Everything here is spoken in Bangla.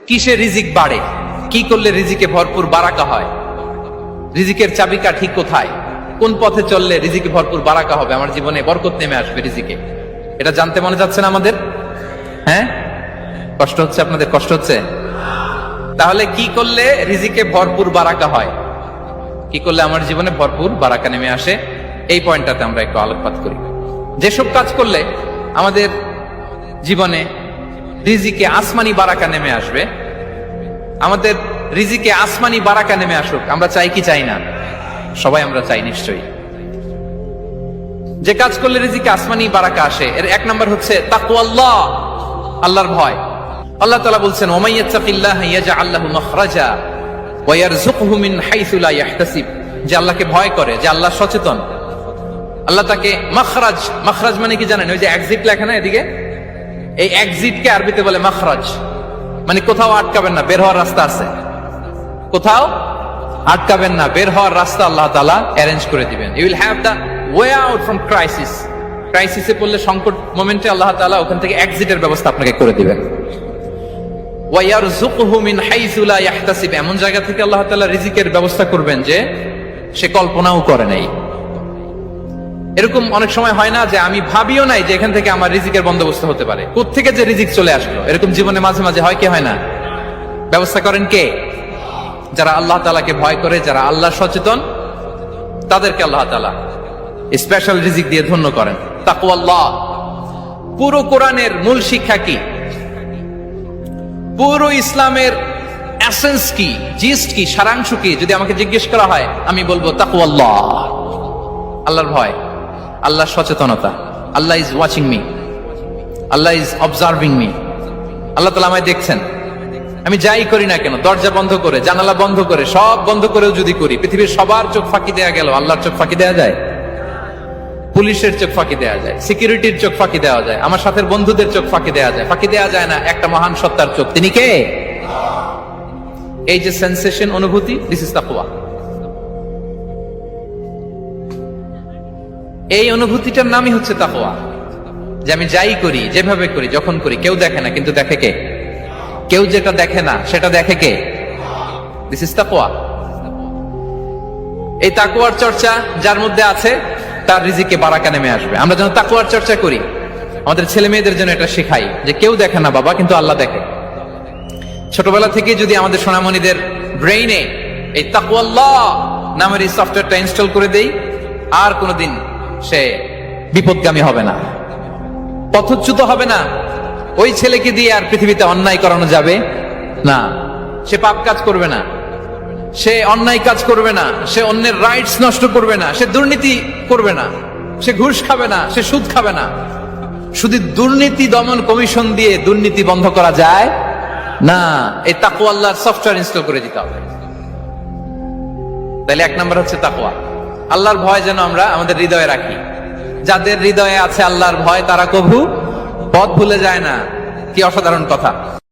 কিসে রিজিক বাড়ে, কি করলে রিজিকে ভরপুর বারাকা হয়, রিজিকের চাবিকাঠি কোথায়, কোন পথে চললে রিজিকে ভরপুর বারাকা হবে, আমার জীবনে বরকত নেমে আসবে রিজিকে, এটা জানতে মনে যাচ্ছে না আমাদের? হ্যাঁ, কষ্ট হচ্ছে আপনাদের? কষ্ট হচ্ছে? তাহলে কি করলে রিজিকে ভরপুর বারাকা হয়, কি করলে আমার জীবনে ভরপুর বারাকা নেমে আসে, এই পয়েন্টটাতে আমরা একটু আলোকপাত করি। যেসব কাজ করলে আমাদের জীবনে রিজিকে আসমানি বারাকা নেমে আসবে, আমাদের রিজিকে আসমানি বারাকা নেমে আসুক, আমরা চাই কি চাই না? সবাই আমরা চাই নিশ্চয়ই। যে কাজ করলে রিজিকে আসমানি বারাকা আসে, এর এক নম্বর হচ্ছে তাকওয়াল্লাহ, আল্লাহর ভয়। আল্লাহ তাআলা বলছেন, ওমাই ইয়াত্তাকিল্লাহা ইয়াজআল লাহু মাখরাজা ওয়া ইয়ারযুকহু মিন হাইসু লা ইয়াহতাসিব। যে আল্লাহকে ভয় করে, যে আল্লাহ সচেতন, আল্লাহ তাকে মাখরাজ, মাখরাজ মানে কি জানেন? ওই যে এক্সিট লেখা না এদিকে, এই এক্সিটকে আরবিতে বলে মাখরাজ, মানে কোথাও আটকাবেন না, বের হওয়ার রাস্তা আছে, কোথাও আটকাবেন না, বের হওয়ার রাস্তা আল্লাহ তাআলা অ্যারেঞ্জ করে দিবেন। You will have the way out from crisis. ক্রাইসিসে পড়লে, সংকট মোমেন্টে আল্লাহ তাআলা ওখান থেকে এক্সিটের ব্যবস্থা আপনাকে করে দিবেন। ওয়া ইয়ারযুকহু মিন হাইসু লা ইয়াহতাসিব, এমন জায়গা থেকে আল্লাহ তাআলা রিজিকের ব্যবস্থা করবেন যে সে কল্পনাও করে নাই। এরকম অনেক সময় হয় না যে আমি ভাবিও নাই যে এখান থেকে আমার রিজিকের বন্দোবস্ত হতে পারে, কোত্থেকে যে রিজিক চলে আসলো, এরকম জীবনে মাঝে মাঝে হয় কি হয় না? ব্যবস্থা করেন কে? যারা আল্লাহ তাআলাকে ভয় করে, যারা আল্লাহ সচেতন, তাদেরকে আল্লাহ তাআলা স্পেশাল রিজিক দিয়ে ধন্য করেন। তাকওয়াল্লাহ। পুরো কোরআনের মূল শিক্ষা কি, পুরো ইসলামের এসেন্স কি, জিস্ট কি, সারাংশ কি, যদি আমাকে জিজ্ঞেস করা হয় আমি বলবো তাকওয়াল্লাহ, আল্লাহর ভয়, আল্লাহর সচেতনতা। Allah is watching me, Allah is observing me. আল্লাহ তাআলা আমায় দেখছেন, আমি যাই করি না কেন, দরজা বন্ধ করে, জানালা বন্ধ করে, সব বন্ধ করেও যদি করি, পৃথিবীর সবার চোখ ফাঁকি দেয়া গেল, আল্লাহর চোখ ফাঁকি দেয়া যায়? পুলিশের চোখ ফাঁকি দেয়া যায়, সিকিউরিটির চোখ ফাঁকি দেওয়া যায়, আমার সাথে বন্ধুদের চোখ ফাঁকি দেওয়া যায়, ফাঁকি দেওয়া যায় না একটা মহান সত্তার চোখ। তিনি কে? এই যে সেন্সেশন, অনুভূতি, দিস ইজ তাকওয়া। এই অনুভূতিটার নামই হচ্ছে তাকওয়া, যে আমি যাই করি, যেভাবে করি, যখন করি, কেউ দেখে না, কিন্তু দেখে কে? কেউ যেটা দেখে না সেটা দেখে কে? দিস ইজ তাকওয়া। এই তাকওয়ার চর্চা যার মধ্যে আছে, তার রিজিকে বারাকা নেমে আসবে। আমরা যেন তাকওয়ার চর্চা করি, আমাদের ছেলে মেয়েদের জন্য এটা শেখাই যে কেউ দেখে না বাবা, কিন্তু আল্লাহ দেখে। ছোটবেলা থেকে যদি আমাদের সোনামণিদের ব্রেইনে এই তাকওয়াল্লাহ নামের এই সফটওয়্যারটা ইনস্টল করে দেই, আর কোনোদিন সে বিপদগামী হবে না, পথচ্যুত হবে না। ওই ছেলেকে দিয়ে আর পৃথিবীতে অন্যায় করানো যাবে না, সে পাপ কাজ করবে না, সে অন্যায় কাজ করবে না, সে অন্যের রাইটস নষ্ট করবে না, সে দুর্নীতি করবে না, সে ঘুষ খাবে না, সে সুদ খাবে না। শুধু দুর্নীতি দমন কমিশন দিয়ে দুর্নীতি বন্ধ করা যায় না, এই তাকওয়া আল্লাহর সফটওয়্যার ইনস্টল করে দিতে হবে। তাহলে এক নম্বর হচ্ছে তাকওয়া। আল্লাহর ভয় যেন আমরা আমাদের হৃদয়ে রাখি। যাদের হৃদয়ে আছে আল্লাহর ভয়, তারা কভু পথ ভুলে যায় না। কি অসাধারণ কথা!